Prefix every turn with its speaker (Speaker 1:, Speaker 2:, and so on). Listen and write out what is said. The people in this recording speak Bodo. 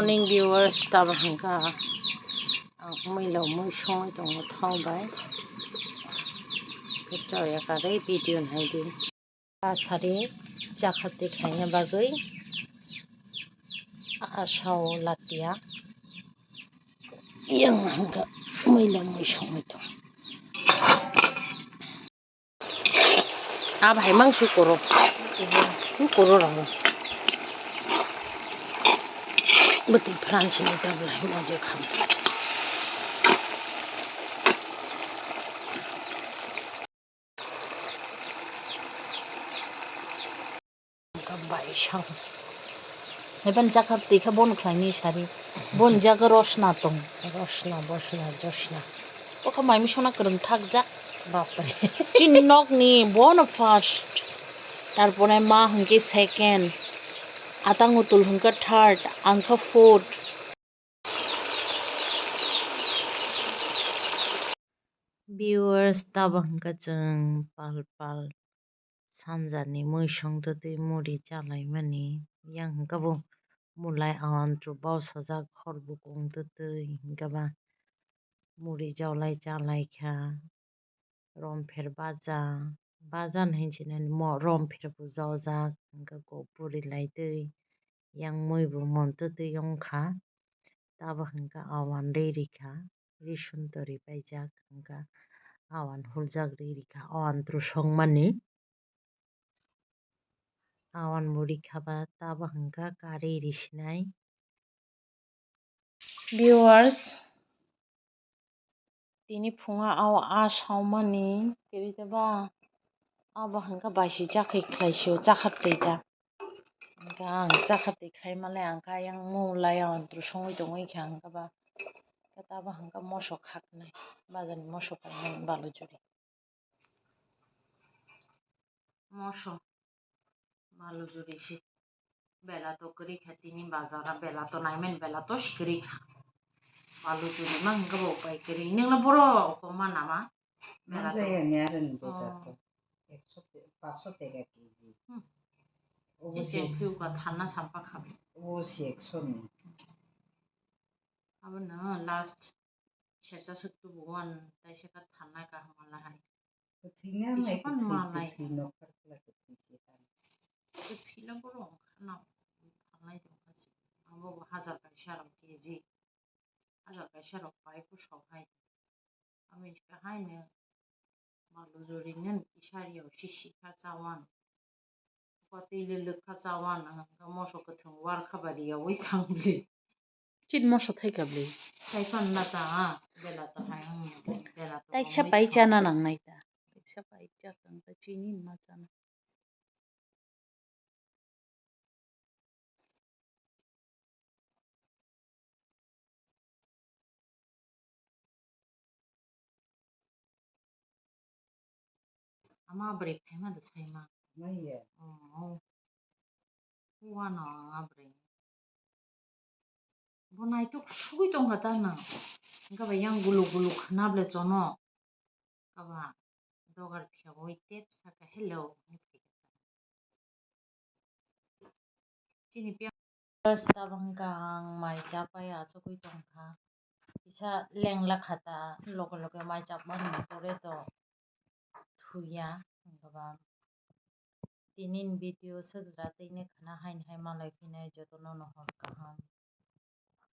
Speaker 1: Morning viewers, tabang ka ang umilaw mo siyong itong matawbay. Ito ya kare video na din. Sari jakati khaina bagui asaw latia. Yang hangga umilaw mo siyong ito. Abay mang sukuro. Sukuro lang. Betul Perancis ni tablah maju kham. Kabai shang.
Speaker 2: Heban jakat tikha bon khlani sari. Bon jaga rosna tong.
Speaker 1: Rosna, bosna, josna.
Speaker 2: Oka mai mi sona krung thak jak.
Speaker 1: Bapre.
Speaker 2: Chinnok ni bon first. Tarpore ma hungke second. Atang utul hungka third. Angka fourth.
Speaker 1: Viewers tabang ka jeng pal sanjani moisong tati muri jalai mani yang kabo mulai awan tru bau sajak khor bukong tati gaba muri jalai kha rom pher baja nahi chinan mo rom pher bu jaujak ga ko puri lai tui yang moi bu mon tati yong kha taba hingka awan reiri kha risun tori paijak hingka awan huljak reiri kha awan tru song mani awan muri khaba taba hingka kari risinai. Viewers tini phunga aw asaw mani kerita ba aba hingka baisi jakai khaisio jakat teita hingka ang jakat khai malai angka yang mulai awan tru songoi tongoi kha hingka ba taba hingka moso khaknai bajani moso painai balujuri moso balujuri si bela to kri kha tini bazara bela to naimen bela to skri kha balujuri mang hingka bo pai kri ningla boro ko manama bela to Jiseng ka thana sampa khabe abona last sersa saktu buwan taisa ka thana ka hamala hai isapan malai fila boro khana thangai dong kasi abo 1000 kaisa ram keji 1000 kaisa rok pai ku sohai ami ka haine balujuri nen isariyaw sisi kha chawan Pati lelek kacawan angka moso ketung war kabari ya woi tangli.
Speaker 2: Chin moso thai kabli.
Speaker 1: Thai pan nata bela to hai bela to.
Speaker 2: Taik sa pai chana nang nai ta. Taik sa pai cha kang ta chinin ma chana.
Speaker 1: Ama break hai ma dasai ma. Mai ya. Oh. Wana abre. Bonai tuk sui tong kata na. Engka ba yang gulu khana ble chono. Kaba dogar phya woi tep saka hello. Chini pia first tabang kang mai chapai achokoi tong kha. Isa lengla khata loke mai chapman pore to thuya ngaba tinin video sagra tine khana hain hai malai pinai jotono no hor kaham